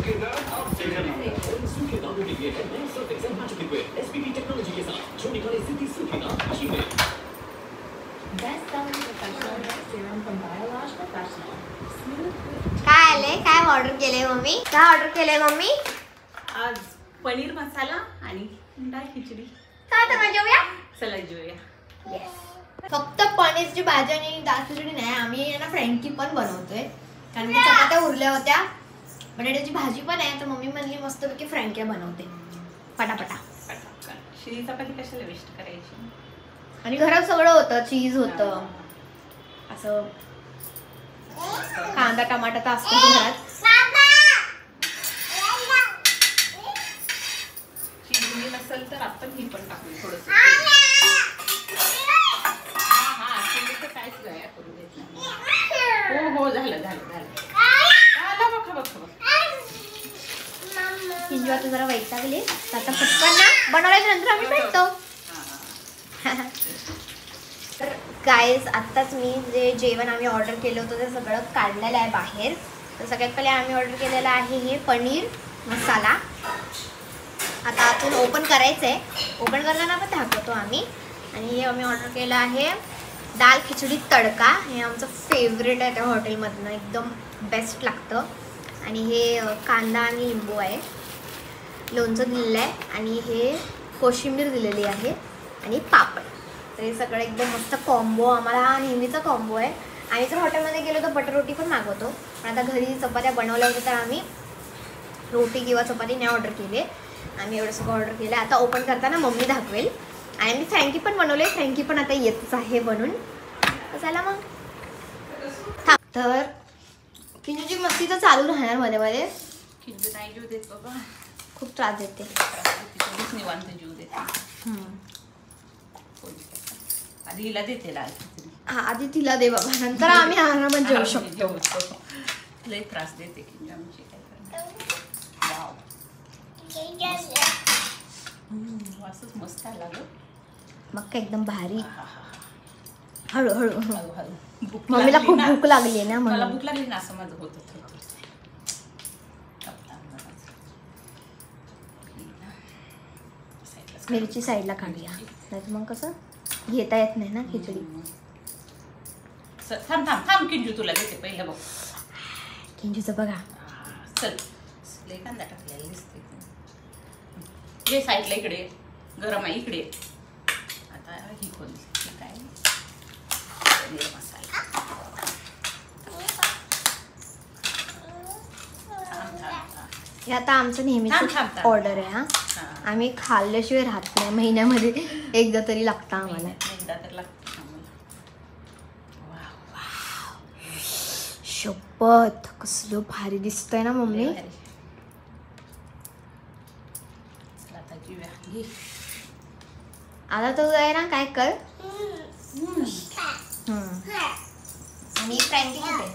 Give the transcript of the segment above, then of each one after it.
काय आले? काय ऑर्डर केले मम्मी? काय ऑर्डर केले मम्मी? आज पनीर मसाला आणि डाळ खिचडी. काय तर जेवूया? चला जेवूया. फक्त पनीरची भाजी आणि डाळ खिचडी नाही, आम्ही ना फ्रँकी पण बनवतोय. कारण की चपात्या उरल्या होत्या, बटाट्याची भाजी पण आहे, तर मम्मी म्हणली मस्तपैकी फ्रँक्या बनवते पटापटा. शिळी चपाती कशाला वेस्ट करायची. आणि घरात सगळं होतं, चीज होतं, असं कांदा टमाटा तर असतो घरात. चीज नसेल तर आपण ही पण टाकू थोडंसं. काहीच गया करू देत नाही. हो हो झालं झालं झालं. किंजू आता जरा वैतागले, आता पटकन ना बनवल्याच्या नंतर आम्ही भेटतो. तर गाईज आत्ताच मी जे जेवण आम्ही ऑर्डर केलं होतं ते सगळं काढलेलं आहे बाहेर. तर सगळ्यात पहिले आम्ही ऑर्डर केलेलं आहे हे पनीर मसाला. आता आतून ओपन करायचं आहे, ओपन करताना पण दाखवतो आम्ही. आणि हे आम्ही ऑर्डर केलं आहे दाल खिचडी तडका. हे आमचं फेवरेट आहे त्या हॉटेलमधनं, एकदम बेस्ट लागतं. आणि हे कांदा आणि लिंबू आहे, लोणचं दिलेलं आहे, आणि हे कोशिंबीर दिलेली आहे आणि पापड. तर हे सगळं एकदम मस्त कॉम्बो, आम्हाला हा नेहमीचा कॉम्बो आहे. आणि जर हॉटेलमध्ये गेलो तर बटर रोटी पण मागवतो, पण आता घरी चपात्या बनवल्या होत्या तर आम्ही रोटी किंवा चपाती नाही ऑर्डर केली. आम्ही एवढं सगळं ऑर्डर केलं. आता ओपन करताना मम्मी दाखवेल. आणि मी फ्रँकी पण बनवले, फ्रँकी पण आता येतच आहे बनून. चला मग. तर किंजूची मस्ती तर चालू राहणार मध्ये मध्ये. किंजू नाही जीव देत बाबा, खूप त्रास देते. निवांत जीव देते. आधी हिला देते लाल खिचडी. हा आधी तिला दे बाबा, नंतर आम्ही आरामात जेवू शकतो. लय त्रास देते किंजू आमची. काय वासच मस्त आला ग. मग काय एकदम भारी. हळूहळू हळूहळू. मम्मीला खूप भूक लागली ना, मला म्हणून भूक लागली ना असं माझं होत होतं. मिरची साईडला काढूया, नाही मग कसं घेता येत नाही ना खिचडी. थांब थांब थांब किंजू तुला देते पहिलं बघ. किंजूचं बघा. चल लय कांदा टाकलेला दिसते. हे साईडला इकडे गरम आहे, इकडे. आता ही खोली काय पनीर मसाला. हे आता आमचं नेहमीच ऑर्डर आहे. हा आम्ही खाल्ल्याशिवाय राहत नाही, महिन्यामध्ये एकदा तरी लागतं आम्हाला. एकदा तर लागतं. शपथ कसलं भारी दिसतंय ना मम्मी. आता तू आहे ना काय कर. आणि फ्रँकी कुठे?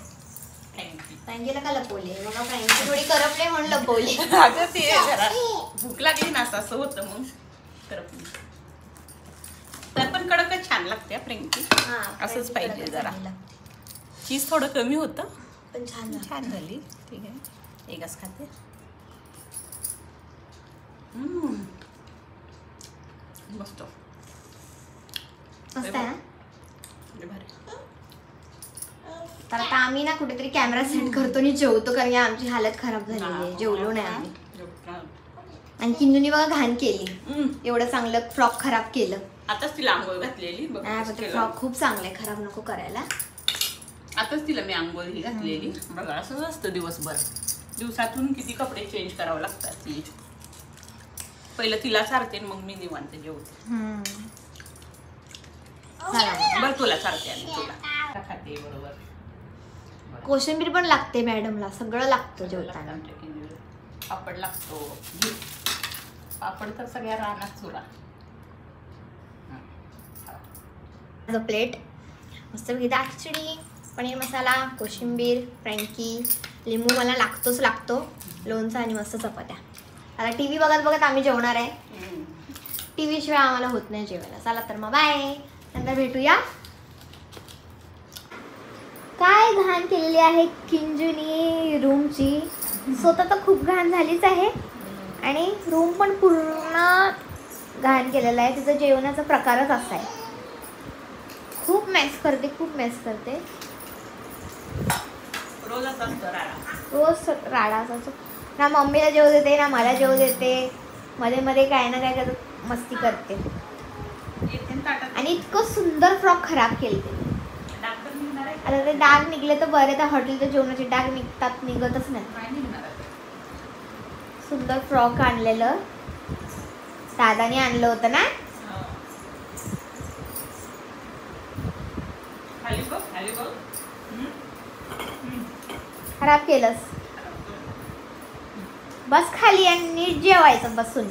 फ्रँकीला का लपवले बघा, फ्रँकी थोडी करपले म्हणून लपवली. अगं ते जरा भूक लागली ना असं होतं मग करपली. तर पण कडकच छान लागते फ्रँकी. असंच पाहिजे जरा. चीज थोडं कमी होतं पण छान छान झाली. ठीक आहे, एकच खाते. मस्त मस्त आहे ना. तर आता आम्ही ना कुठेतरी कॅमेरा सेट करतो आणि जेवतो, कारण आमची हालत खराब झालेली आहे, जेवलो नाही आम्ही. आणि किंजूनी बघा घाण केली, एवढं चांगलं फ्रॉक खराब केलं. आताच तिला आंघोळ घातलेली. फ्रॉक खूप चांगलं आहे, खराब नको करायला. आताच तिला मी आंघोळ ही घातलेली. बघा असंच असतं दिवसभर, दिवसातून किती कपडे चेंज करावं लागतात. ती पहिलं तिला सारते मग मी निवांत जेवते. बरं तुला सारते आणि तुला खाते बरोबर. कोशिंबीर पण लागते मॅडमला, सगळं लागतं जेवताना. पापड लागतो, पापड तर सगळ्या रानात चुरा. प्लेट मस्त डाळ खिचडी, पनीर मसाला, कोशिंबीर, फ्रँकी, लिंबू मला लागतोच लागतो, लोणचं आणि मस्त चपात्या. आता टीव्ही बघत बघत आम्ही जेवणार आहे. टीव्ही शिवाय आम्हाला होत नाही जेवायला. चला तर मग बाय, नंतर भेटूया. काय घाण केलेली आहे किंजूनी रूमची. स्वतः तर खूप घाण झालीच आहे आणि रूम पण पूर्ण घाण केलेला आहे. तिचं जेवणाचा प्रकारच असा आहे. खूप मेस करते, खूप मेस करते. रोज असं राडा. रोज राडा असतो. ना मम्मीला जेव देते ना मला जेव देते. मध्ये मध्ये काय ना काय करत मस्ती करते. आणि इतकं सुंदर फ्रॉक खराब केले ते. आता ते डाग निघले तर बरे. त्या हॉटेलच्या जेवणाचे डाग निघतात, निघतच नाही. सुंदर फ्रॉक आणलेलं दादाने आणलं होतं ना. खराब केलंस. बस खाली आणि नीट जेवायचं बसून.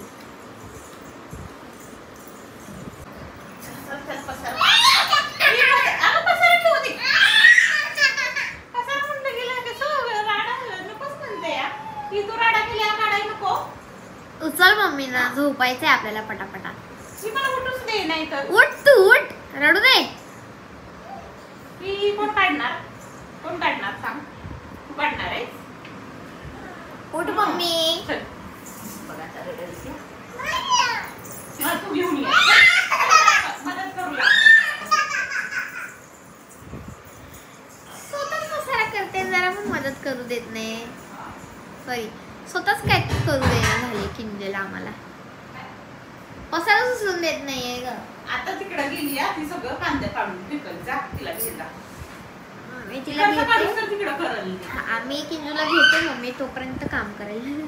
उचल मम्मीना, झोपायचंय आपल्याला पटापटा. उठ तू उठ, रडू दे. कोण काढणार? कोण काढणार सांग? तू काढणार आहे? उठ मम्मी. बघा आता रडेल. तू घेऊन ये. मदत करू लाग. स्वतःच पसारा करते, जरा पण मदत करू देत नाही. सॉरी, स्वतःच काय करू देणार झाले किंजला आम्हाला. पसारा सुचून देत नाहीये ग. आता तिकडे गेली ती सगळं कांदे काढून पिकल. जा तिला घेता. मी तिला घेते. तिकडं करल. आम्ही किंजूला घेते, मम्मी तोपर्यंत काम करेल.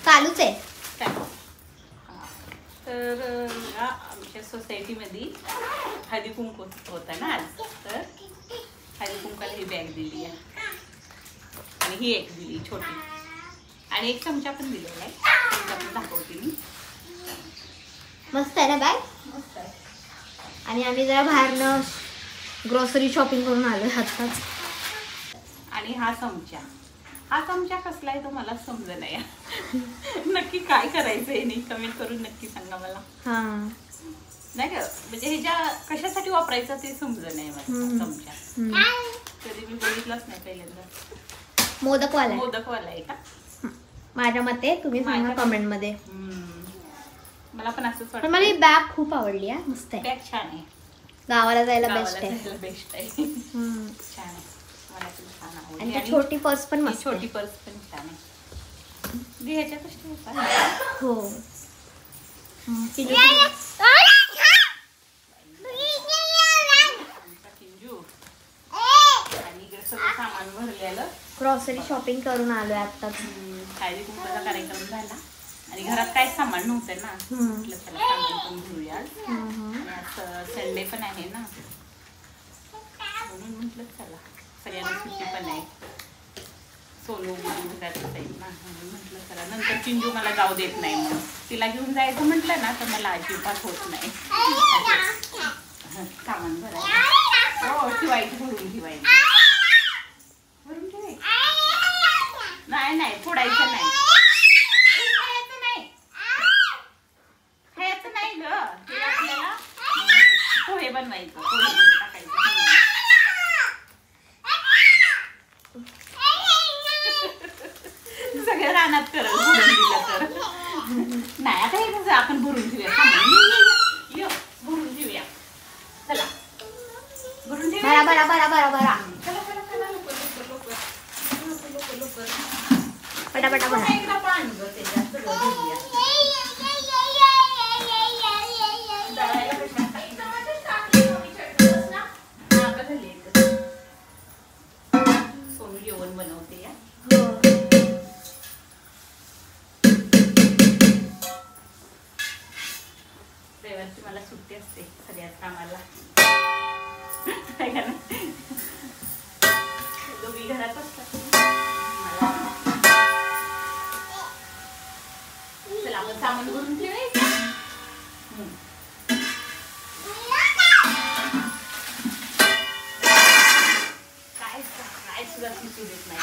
चालूच आहे. तर आमच्या सोसायटीमध्ये हळदी कुंकू होता ना आज. तर हळदी कुंकाला ही बॅग दिली आहे आणि ही एक दिली छोटी आणि एक चमचा पण दिलेला आहे. चमचा पण दाखवते मी. मस्त आहे ना बॅग. मस्त आहे. आणि आम्ही जरा बाहेरनं ग्रोसरी शॉपिंग करून आलो आताच. आणि हा चमचा कसला आहे तो मला समज नाही. नक्की काय करायचंय नाही कमेंट करून नक्की सांगा मला. हा नाही का म्हणजे हे ज्या कशासाठी वापरायचं ते समज नाही मला. चमचा कधी मी बघितलंच नाही पहिल्यांदा. मोदकवाला आहे का? माझ्या मते तुम्ही सांगा कमेंट मध्ये. मला पण असंच वाटतं. मला ही बॅग खूप आवडली आहे. मस्त आहे. बॅग छान आहे. गावाला जायला बेस्ट आहे. बेस्ट आहे. छान आहे. मला पण छान आवडली. आणि छोटी पर्स पण मस्त. छोटी पर्स पण छान आहे. ह्याच्यातच ठेवतात. हो. आणि इकडे सगळं सामान भरलेलं. ग्रॉसरी शॉपिंग करून आलोय आताच. हळदी कुंकूचा कार्यक्रम झाला आणि घरात काय सामान नव्हतं ना. म्हटलं चला सामान पण घेऊया. आणि आज संडे पण आहे ना म्हणून म्हटलं चला सगळ्यांना सुट्टी पण आहे. सोनू घरात असायची ना म्हणून म्हटलं चला. नंतर चिंजू मला जाऊ देत नाही म्हणून तिला घेऊन जायचं म्हटलं ना तर मला अजिबात होत नाही. सामान भरायचं. हो ठेवायची भरून ठेवायची. भरून ठेवायची नाही फोडायचं नाही. खायचं नाही ग. ते आपल्याला पोहे बनवायचं. पोहे टाकायचं. सगळ्या रानात करल भरून दिलं तर. नाही आता हे कसं आपण भरून ठेवूया. भरून ठेवूया. चला भरून ठेवूया. बरा पटापटा भरा. एकदा पाणी ग त्याच्यात सगळं घेऊया. सोनू जेवण बनवते या. रविवारची मला सुट्टी असते सगळ्याच कामाला. दोघी घरात असतात. चला आपण सामान भरून ठेवायचं. काय सुद्धा शिकू देत नाही.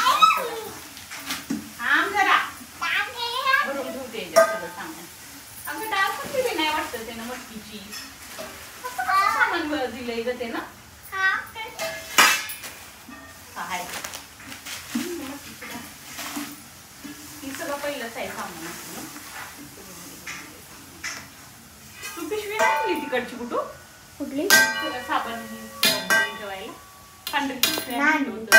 थांब जरा भरून ठेवते सगळं सामान. अगं डाळ पण दिली नाही वाटतं त्यानं मटकीची. सामान दिलंय ग ते ना. बरंच आहे सामान आपलं. तू पिशवी नाही आणली तिकडची कुठू कुठली साबण भरून ठेवायला पांढरी पिशवी नाही. आणलं होतं.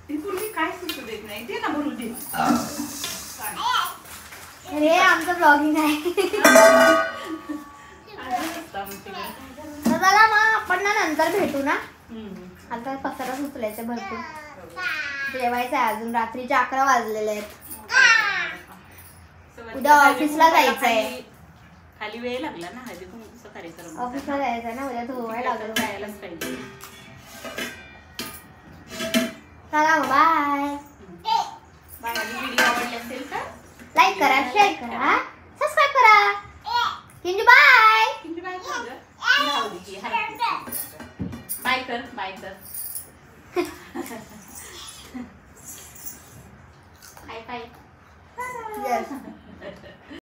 ती पूर्वी काय सुचू देत नाही ते ना भरू दे. हे आमचं ब्लॉगिंग आहे. तर चला मग आपण ना नंतर भेटू ना. आता पसाराच उचलायचं भरपूर. जेवायचं आहे अजून. रात्रीचे 11 वाजलेले आहेत. उद्या ऑफिसला जायचंय. खाली वेळ लागला ना हळदी कुंकूचा कार्यक्रम. ऑफिसला जायचंय ना उद्या. धुवायला लागलं. जायलाच पाहिजे. चला मग बाय. व्हिडिओ आवडले असेल तर लाईक करा, शेअर करा, सबस्क्राईब करा. किंजू बाय. बाय कर. बाय कर. Yes.